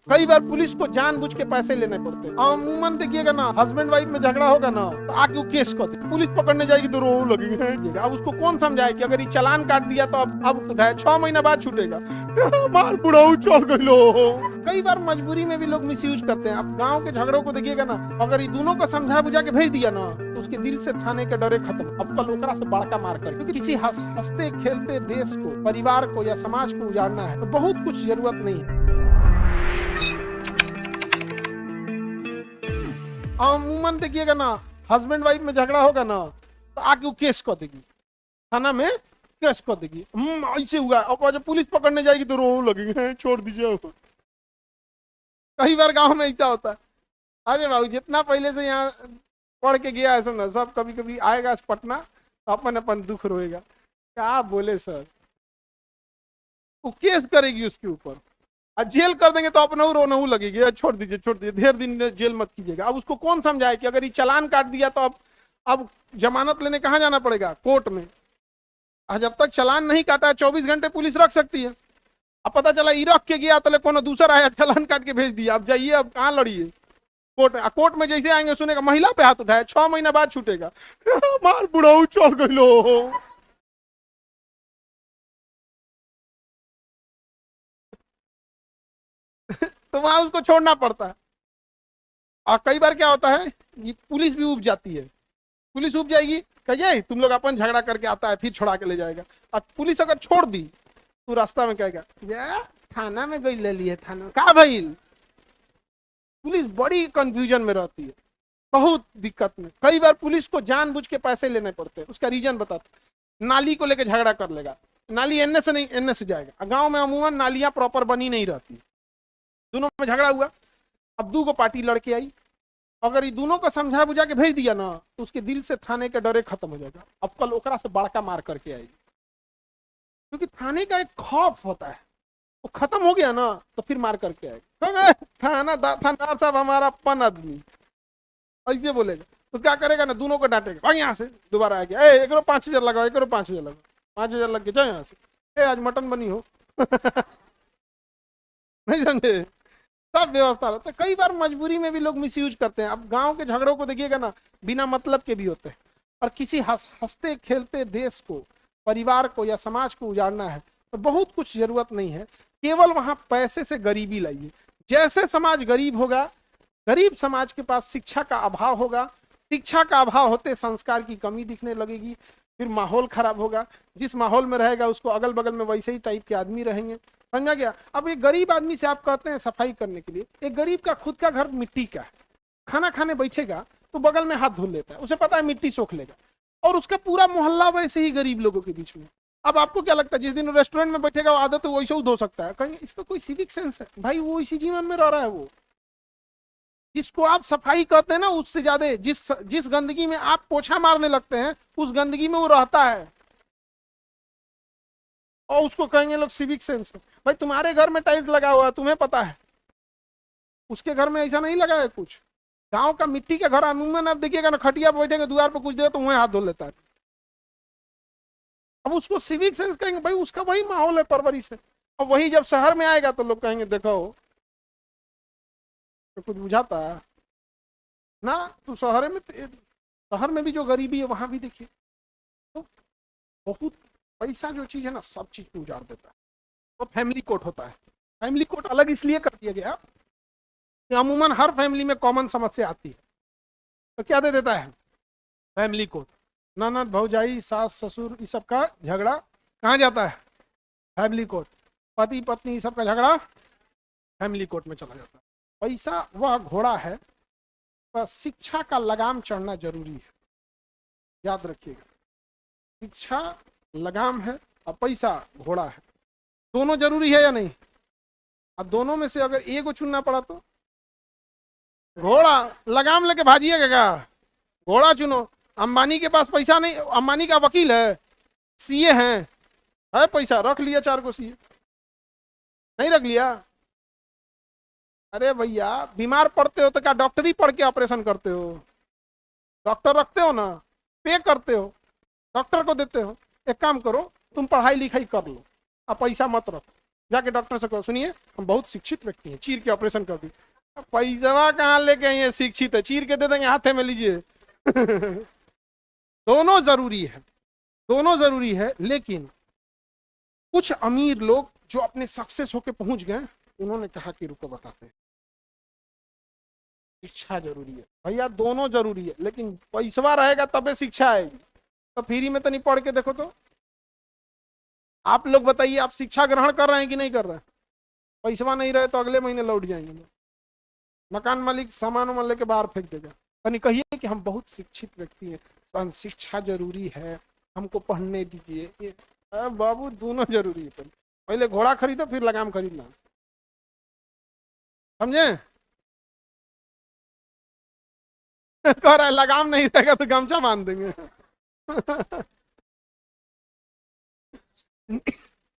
कई बार पुलिस को जानबूझ के पैसे लेने पड़ते हैं। अमूमन देखिएगा ना, हस्बैंड वाइफ में झगड़ा होगा ना तो आके वो केस कर दे, पुलिस पकड़ने जाएगी तो रो लगेगी। अब उसको कौन समझाए कि अगर ये चालान काट दिया तो अब 6 महीना बाद छूटेगा। मार बुढ़ाऊ चल गइलो। कई बार मजबूरी में भी लोग मिसयूज करते हैं। अब गांव के झगड़ों को देखिएगा ना, अगर ये दोनों को समझा बुझा के भेज दिया ना तो उसके दिल से थाने के डरे खत्म। अब कल ओकरा से बड़का मार कर, क्योंकि किसी हंसते खेलते देश को, परिवार को या समाज को उजाड़ना है तो बहुत कुछ जरूरत नहीं है। अमूमन देखिएगा ना, हस्बैंड वाइफ में झगड़ा होगा ना तो आके वो केस कर देगी, थाना में केस कर देगी। ऐसे हुआ, और जब पुलिस पकड़ने जाएगी तो रो लगेगी, छोड़ दीजिए। कई बार गांव में ऐसा होता है। अरे बाबू, जितना पहले से यहाँ पढ़ के गया है ना, सब कभी कभी आएगा पटना तो अपन दुख रोएगा। क्या बोले सर, वो केस करेगी उसके ऊपर, जेल कर देंगे तो अपना रोना लगेगी, छोड़ दीजिए ढेर दिन जेल मत कीजिएगा। अब उसको कौन समझाए कि अगर ये चालान काट दिया तो अब जमानत लेने कहाँ जाना पड़ेगा, कोर्ट में। जब तक चालान नहीं काटा 24 घंटे पुलिस रख सकती है। अब पता चला ये रख के गया तो कोनो दूसरा आया, चालान काट के भेज दिया, अब जाइए, अब कहाँ लड़िए कोर्ट में जैसे आएंगे सुनेगा महिला पे हाथ उठाया, 6 महीना बाद छूटेगा। मार बुढ़ाऊ चल गइलो। तो वहां उसको छोड़ना पड़ता है। और कई बार क्या होता है, ये पुलिस भी उब जाती है। पुलिस उब जाएगी, कहिए तुम लोग अपन झगड़ा करके आता है, फिर छोड़ा के ले जाएगा। और पुलिस अगर छोड़ दी तो रास्ता में कहेगा या थाना में गई, ले लिए थाना का भाई। पुलिस बड़ी कंफ्यूजन में रहती है, बहुत दिक्कत में। कई बार पुलिस को जानबूझ के पैसे लेने पड़ते हैं। उसका रीजन बताते, नाली को लेकर झगड़ा कर लेगा, नाली एनए से नहीं एनए से जाएगा। गांव में अमूमन नालियां प्रॉपर बनी नहीं रहती, दोनों में झगड़ा हुआ, अब 2 पार्टी लड़के आई, अगर ये दोनों को समझा बुझा के भेज दिया ना तो उसके दिल से थाने के डरे खत्म हो जाएगा। अब कल ओकरा से बड़का मार करके आएगी, क्योंकि थाने का एक खौफ होता है, वो खत्म हो गया ना तो फिर मार करके आएगा। थानादार साहब हमारा अपन आदमी ऐसे बोलेगा तो क्या करेगा ना, दोनों को डांटेगा, भाग यहाँ से। दोबारा आ गया, एक 5,000 लगाओ, एक 5,000 लगाओ, 5,000 लग के जाओ यहाँ से, आज मटन बनी हो। नहीं समझे, सब व्यवस्था रहता है। कई बार मजबूरी में भी लोग मिसयूज करते हैं। अब गांव के झगड़ों को देखिएगा ना, बिना मतलब के भी होते हैं। और किसी हंसते खेलते देश को, परिवार को या समाज को उजाड़ना है तो बहुत कुछ जरूरत नहीं है। केवल वहां पैसे से गरीबी लाइए। जैसे समाज गरीब होगा, गरीब समाज के पास शिक्षा का अभाव होगा, शिक्षा का अभाव होते संस्कार की कमी दिखने लगेगी, फिर माहौल खराब होगा। जिस माहौल में रहेगा उसको अगल बगल में वैसे ही टाइप के आदमी रहेंगे, समझा गया। अब एक गरीब आदमी से आप कहते हैं सफाई करने के लिए, एक गरीब का खुद का घर मिट्टी का है, खाना खाने बैठेगा तो बगल में हाथ धुल लेता है, उसे पता है मिट्टी सोख लेगा, और उसका पूरा मोहल्ला वैसे ही गरीब लोगों के बीच में। अब आपको क्या लगता है, जिस दिन रेस्टोरेंट में बैठेगा वो आदत है वैसे ही धो सकता है? कहेंगे इसका कोई सिविक सेंस है भाई, वो इसी जीवन में रह रहा है। वो जिसको आप सफाई कहते हैं ना, उससे ज्यादा जिस गंदगी में आप पोछा मारने लगते हैं उस गंदगी में वो रहता है, और उसको कहेंगे लोग सिविक सेंस है। भाई तुम्हारे घर में टाइल्स लगा हुआ है, तुम्हें पता है, उसके घर में ऐसा नहीं लगा है कुछ। गांव का मिट्टी का घर अमूमन आप देखिएगा ना, खटिया पर बैठेंगे, द्वार पर कुछ देर तो वहीं हाथ धो लेता है। अब उसको सिविक सेंस कहेंगे, भाई उसका वही माहौल है, परवरिश है। और वही जब शहर में आएगा तो लोग कहेंगे देखो तो कुछ बुझाता है ना। तो शहर में भी जो गरीबी है वहां भी देखिए, तो बहुत पैसा जो चीज है ना सब चीज को उजाड़ देता है। तो फैमिली कोर्ट होता है, फैमिली कोर्ट अलग इसलिए कर दिया गया कि अमूमन हर फैमिली में कॉमन समस्या आती है, तो क्या दे देता है फैमिली कोर्ट। ननद भौजाई सास ससुर इस सब का झगड़ा कहाँ जाता है, फैमिली कोर्ट। पति पत्नी इस सब का झगड़ा फैमिली कोर्ट में चला जाता है। पैसा वह घोड़ा है, पर शिक्षा का लगाम चढ़ना जरूरी है, याद रखिएगा। शिक्षा लगाम है और पैसा घोड़ा है, दोनों जरूरी है या नहीं। अब दोनों में से अगर एक को चुनना पड़ा तो घोड़ा लगाम लेके भाजिएगा क्या, घोड़ा चुनो। अंबानी के पास पैसा नहीं, अंबानी का वकील है, सीए है पैसा, रख लिया 4 को सीए, नहीं रख लिया। अरे भैया बीमार पड़ते हो तो क्या डॉक्टरी पढ़ के ऑपरेशन करते हो, डॉक्टर रखते हो ना, पे करते हो, डॉक्टर को देते हो। एक काम करो, तुम पढ़ाई लिखाई कर लो, अब पैसा मत रखो, जाके डॉक्टर से कहो सुनिए हम बहुत शिक्षित व्यक्ति हैं, चीर के ऑपरेशन कर दी। पैसा कहाँ लेके आइए, शिक्षित है, चीर के दे देंगे, हाथे में लीजिए। दोनों जरूरी है, दोनों जरूरी है। लेकिन कुछ अमीर लोग जो अपने सक्सेस होके पहुंच गए, उन्होंने कहा कि रुको बताते हैं, शिक्षा जरूरी है भैया, दोनों जरूरी है, लेकिन पैसा रहेगा तबे शिक्षा आएगी। तो फ्री में तो नहीं पढ़ के देखो तो। आप लोग बताइए, आप शिक्षा ग्रहण कर रहे हैं कि नहीं कर रहे हैं? पैसा नहीं रहे तो अगले महीने लौट जाएंगे, मकान मालिक सामान वामान लेके बाहर फेंक देगा। यानी कहिए कि हम बहुत शिक्षित व्यक्ति हैं, शिक्षा जरूरी है, हमको पढ़ने दीजिए। ये बाबू दोनों जरूरी है, पहले घोड़ा खरीदो फिर लगाम खरीदना, समझे? कह रहा है लगाम नहीं रहेगा तो गमछा बांध देंगे।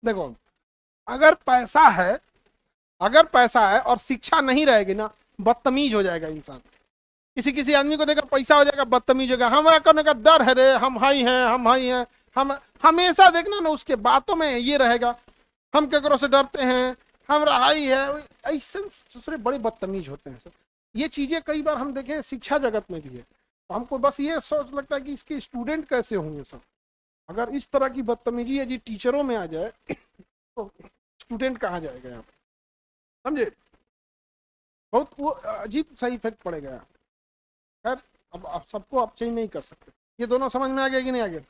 देखो, अगर पैसा है, अगर पैसा है और शिक्षा नहीं रहेगी ना, बदतमीज हो जाएगा इंसान। किसी किसी आदमी को देखा पैसा हो जाएगा, बदतमीज होगा, हमारा करने का डर है रे, हम हाई हैं, हम हाई हैं। हम हमेशा देखना ना उसके बातों में ये रहेगा, हम केकरों से डरते हैं, हम हाई है। ऐसे दूसरे बड़े बदतमीज होते हैं सर। ये चीजें कई बार हम देखें शिक्षा जगत में भी है, तो हमको बस ये सोच लगता है कि इसके स्टूडेंट कैसे होंगे सब। अगर इस तरह की बदतमीजी यदि टीचरों में आ जाए तो स्टूडेंट कहाँ जाएगा यहाँ पे, समझे? बहुत वो अजीब सा इफेक्ट पड़ेगा। खैर अब सबको आप चेंज नहीं कर सकते। ये दोनों समझ में आ गया कि नहीं आ गया?